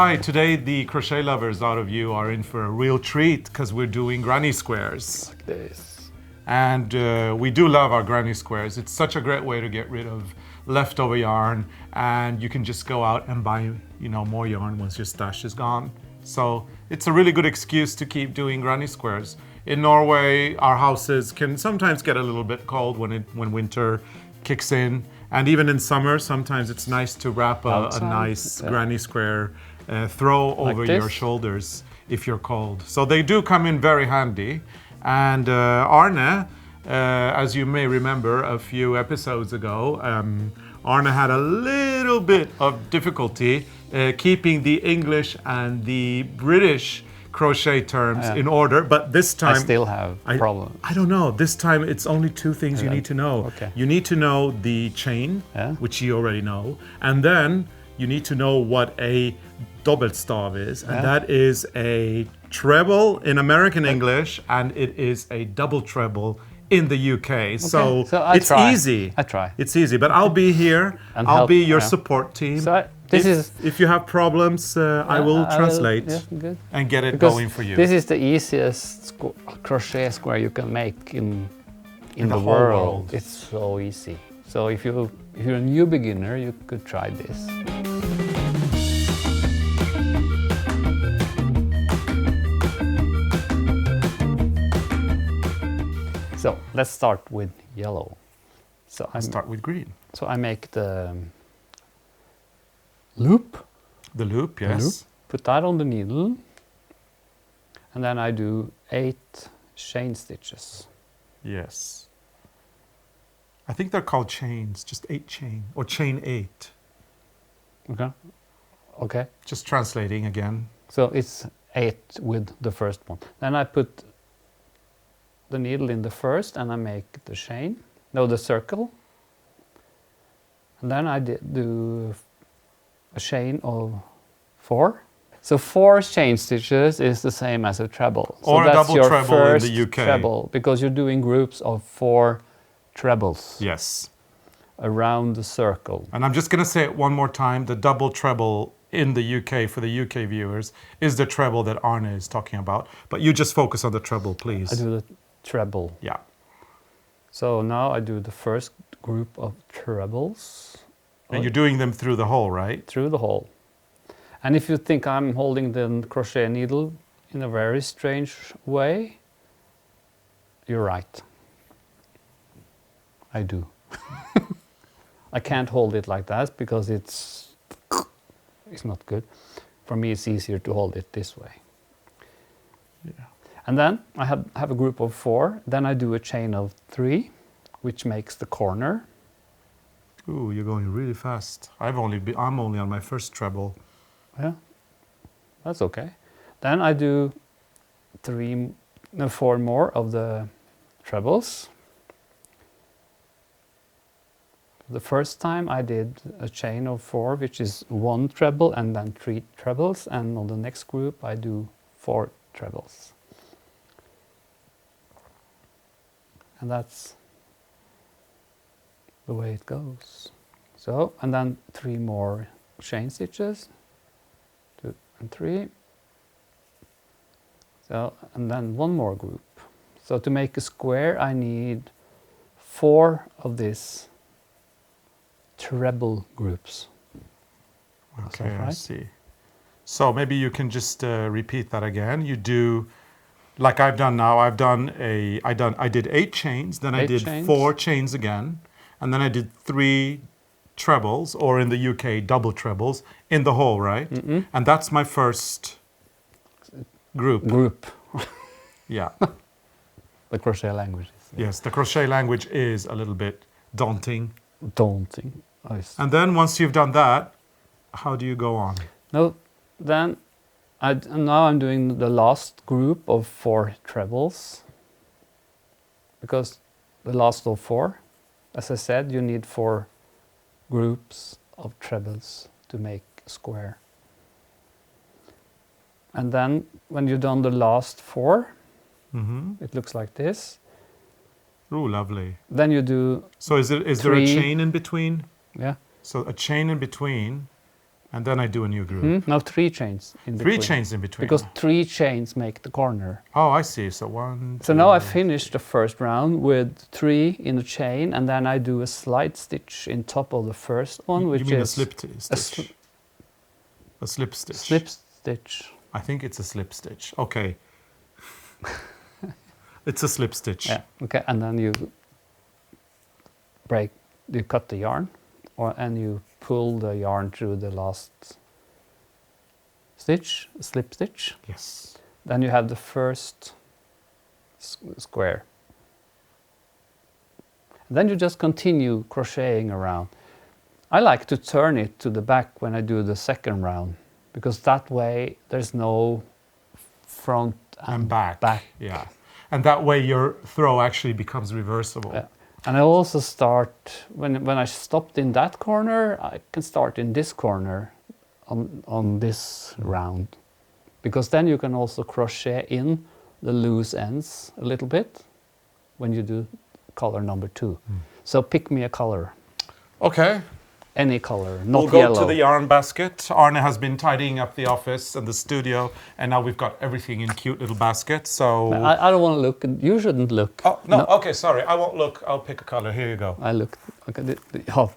Hi, today the crochet lovers out of you are in for a real treat because we're doing granny squares. Like this. And we do love our granny squares. It's such a great way to get rid of leftover yarn, and you can just go out and buy, more yarn once your stash is gone. So it's a really good excuse to keep doing granny squares. In Norway, our houses can sometimes get a little bit cold when winter kicks in, and even in summer, sometimes it's nice to wrap a nice granny square throw over your shoulders if you're cold. So they do come in very handy. And Arne, as you may remember a few episodes ago, Arne had a little bit of difficulty keeping the English and the British crochet terms in order, but this time... I still have problems. I don't know. This time it's only two things you need to know. Okay. You need to know the chain, which you already know, and then you need to know what a dubbelstav is, and that is a treble in American English, and it is a double treble in the UK. Okay. So it's easy. I try. It's easy, but I'll be here. And I'll be your support team. So if you have problems, I will translate and get it going for you. This is the easiest crochet square you can make in the world. It's so easy. So if you're a new beginner, you could try this. So let's start with yellow. So I start with green. So I make the loop. The loop, yes. The loop. Put that on the needle, and then I do 8 chain stitches. Yes. I think they're called chains, just 8 chain, or chain 8. Okay. Okay. Just translating again. So it's 8 with the first one. Then I put the needle in the first, and I make the chain, the circle. And then I do a chain of 4. So 4 chain stitches is the same as a treble. Or so a that's double your treble first in the UK. Treble, because you're doing groups of 4 trebles. Yes. Around the circle. And I'm just going to say it one more time. The double treble in the UK, for the UK viewers, is the treble that Arne is talking about. But you just focus on the treble, please. I do the treble. Yeah. So now I do the first group of trebles. And you're doing them through the hole, right? Through the hole. And if you think I'm holding the crochet needle in a very strange way, you're right. I do. I can't hold it like that because it's not good. For me, it's easier to hold it this way. Yeah. And then I have a group of 4. Then I do a chain of 3, which makes the corner. Ooh, you're going really fast. I'm only on my first treble. Yeah, that's okay. Then I do 4 more of the trebles. The first time I did a chain of 4, which is 1 treble and then 3 trebles, and on the next group I do 4 trebles. And that's the way it goes. So, and then 3 more chain stitches, 2 and 3. So, and then 1 more group. So to make a square, I need 4 of these treble groups. Okay, right? I see. So maybe you can just repeat that again. You do, like I've done now. I did 8 chains. Then I did 4 chains again, and then I did 3 trebles, or in the UK, double trebles in the hole, right? And that's my first group. Yeah. The crochet language. Yes, the crochet language is a little bit daunting. Daunting. And then once you've done that, how do you go on? No, then now I'm doing the last group of 4 trebles, because the last of 4, as I said, you need 4 groups of trebles to make a square. And then when you've done the last 4, it looks like this. Oh, lovely. Then you do. So is there a chain in between? Yeah. So a chain in between. And then I do a new group. No, 3 chains in between. 3 chains in between. Because 3 chains make the corner. Oh, I see. So 1, 2. So now I finished the first round with 3 in a chain, and then I do a slide stitch in top of the first one, which you mean is a slip stitch? A slip stitch. Slip stitch. I think it's a slip stitch. Okay. It's a slip stitch. Yeah. Okay, and then you cut the yarn, and you pull the yarn through the last stitch, slip stitch. Yes. Then you have the first square. Then you just continue crocheting around. I like to turn it to the back when I do the second round, because that way there's no front and back. Yeah. And that way your throw actually becomes reversible. Yeah. And I also start, when I stopped in that corner, I can start in this corner on this round. Because then you can also crochet in the loose ends a little bit when you do color number 2. So pick me a color. Okay. Any color, not we'll go yellow. to the yarn basket. Arne has been tidying up the office and the studio, and now we've got everything in cute little baskets. So I don't want to look. You shouldn't look. Oh no. Okay, sorry. I won't look. I'll pick a color. Here you go. I looked. Okay. Oh.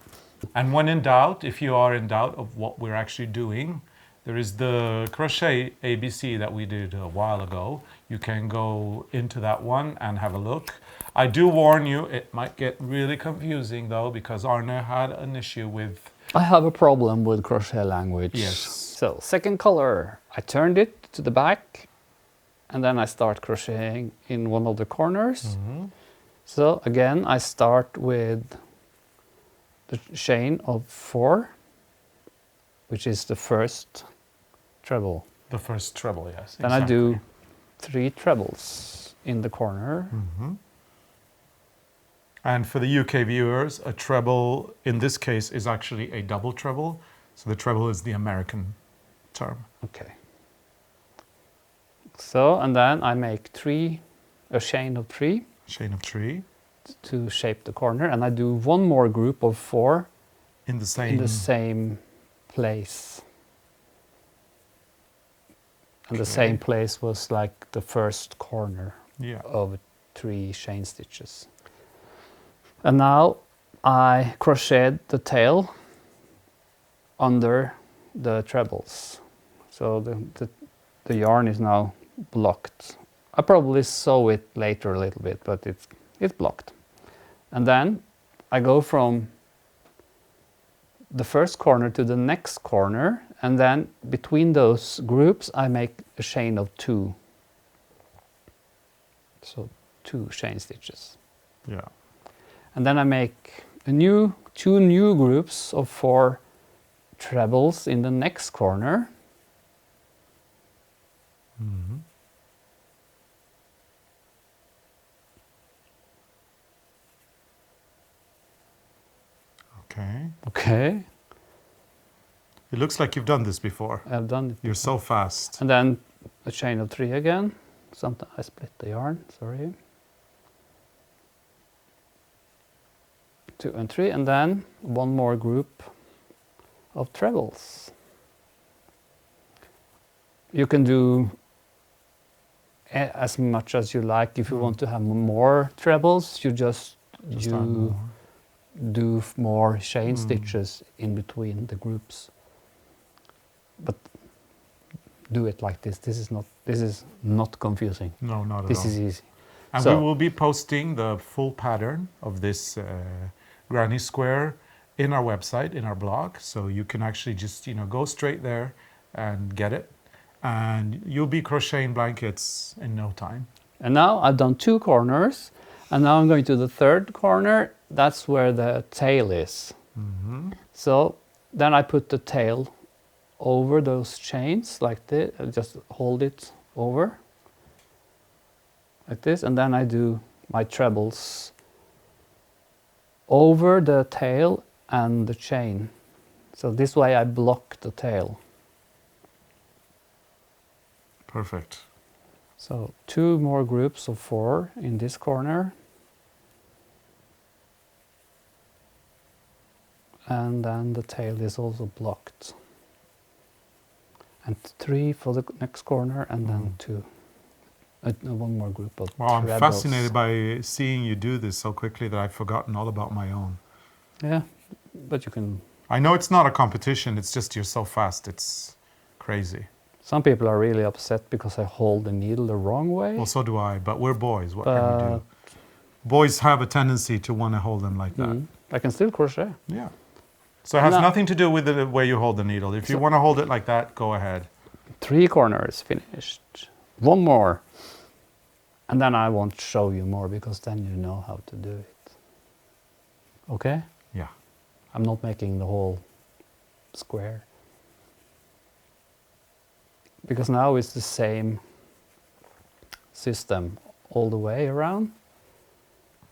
And when in doubt, if you are in doubt of what we're actually doing, there is the crochet ABC that we did a while ago. You can go into that one and have a look. I do warn you, it might get really confusing though, because Arne had an issue with... I have a problem with crochet language. Yes. So, second color, I turned it to the back, and then I start crocheting in one of the corners. So again, I start with the chain of 4, which is the first treble. The first treble, yes. Then I do 3 trebles in the corner. And for the UK viewers, a treble in this case is actually a double treble. So the treble is the American term. Okay. So, and then I make a chain of 3. Chain of 3. To shape the corner, and I do 1 more group of 4 in the same place. And the same place was like the first corner of 3 chain stitches. And now I crocheted the tail under the trebles. So the yarn is now blocked. I probably sew it later a little bit, but it's blocked. And then I go from the first corner to the next corner, and then between those groups I make a chain of 2. So 2 chain stitches. Yeah. And then I make 2 new groups of 4 trebles in the next corner. Okay. It looks like you've done this before. I've done it. You're so fast. And then a chain of 3 again. Sometimes I split the yarn, sorry. 2 and 3, and then 1 more group of trebles. You can do as much as you like. If you want to have more trebles, you just do more chain stitches in between the groups. But do it like this. This is not confusing. No, not at all. This is easy. And we will be posting the full pattern of this granny square in our website, in our blog. So you can actually just, go straight there and get it. And you'll be crocheting blankets in no time. And now I've done 2 corners. And now I'm going to the 3rd corner. That's where the tail is. So then I put the tail over those chains like this. I just hold it over like this, and then I do my trebles over the tail and the chain. So this way I block the tail. Perfect. So 2 more groups of 4 in this corner. And then the tail is also blocked. and 3 for the next corner, and then 2. One more group of Well, I'm trebles. fascinated by seeing you do this so quickly that I've forgotten all about my own. Yeah, but you can. I know it's not a competition, it's just you're so fast, it's crazy. Some people are really upset because I hold the needle the wrong way. Well, so do I, but we're boys, what can we do? Boys have a tendency to want to hold them like that. I can still crochet. Yeah. So it has nothing to do with the way you hold the needle. If you want to hold it like that, go ahead. 3 corners finished. 1 more. And then I won't show you more because then you know how to do it. Okay? Yeah. I'm not making the whole square. Because now it's the same system all the way around.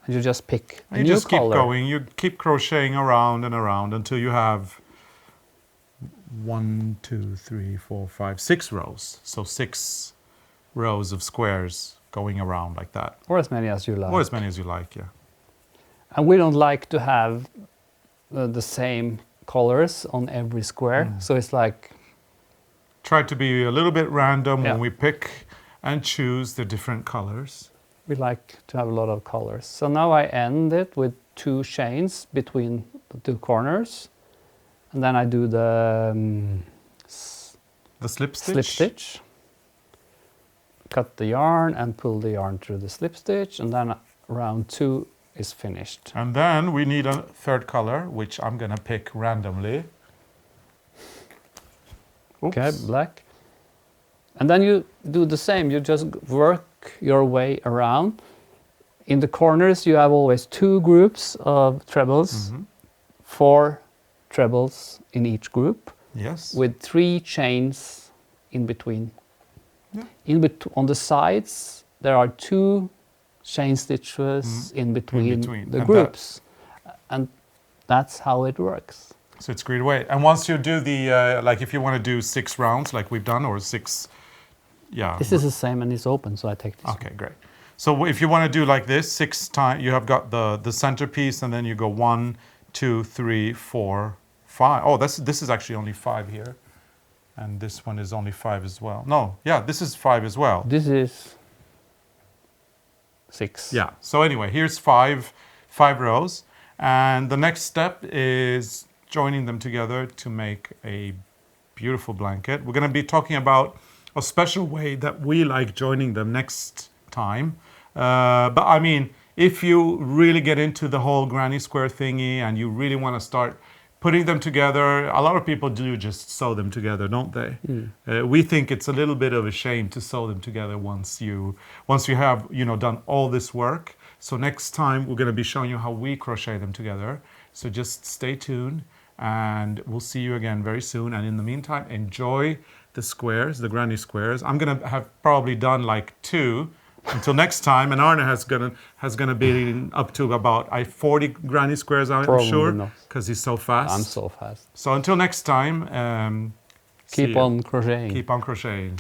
And you just pick a You new just keep color. going. You keep crocheting around and around until you have 1, 2, 3, 4, 5, 6 rows. So 6 rows of squares going around like that. Or as many as you like. Or as many as you like, yeah. And we don't like to have the same colors on every square. So it's like... Try to be a little bit random Yeah. when we pick and choose the different colors. We like to have a lot of colors. So now I end it with 2 chains between the 2 corners. And then I do the slip stitch. slip stitch. Cut the yarn and pull the yarn through the slip stitch. And then round 2 is finished. And then we need a 3rd color, which I'm going to pick randomly. Oops. Okay, black. And then you do the same. You just work your way around. In the corners, you have always 2 groups of trebles, 4 trebles in each group, Yes. with 3 chains in between. Yeah. On the sides, there are 2 chain stitches in between the And groups. And that's how it works. So it's great way. And once you do the, like if you want to do 6 rounds like we've done, or 6, yeah. This is the same and it's open, so I take this. Okay, great. So if you want to do like this, 6 times, you have got the centerpiece and then you go 1, 2, 3, 4, 5. Oh, this is actually only 5 here. And this one is only 5 as well. No, yeah, this is 5 as well. This is 6. Yeah, so anyway, here's 5 rows. And the next step is joining them together to make a beautiful blanket. We're going to be talking about a special way that we like joining them next time. But I mean, if you really get into the whole granny square thingy and you really want to start putting them together, a lot of people do just sew them together, don't they? We think it's a little bit of a shame to sew them together once you have, you know, done all this work. So next time we're going to be showing you how we crochet them together. So just stay tuned and we'll see you again very soon. And in the meantime, enjoy the squares, the granny squares. I'm going to have probably done like 2 until next time, and Arne has gonna be up to about 40 granny squares, I'm sure, because he's so fast. I'm so fast. So until next time, keep on crocheting. Keep on crocheting.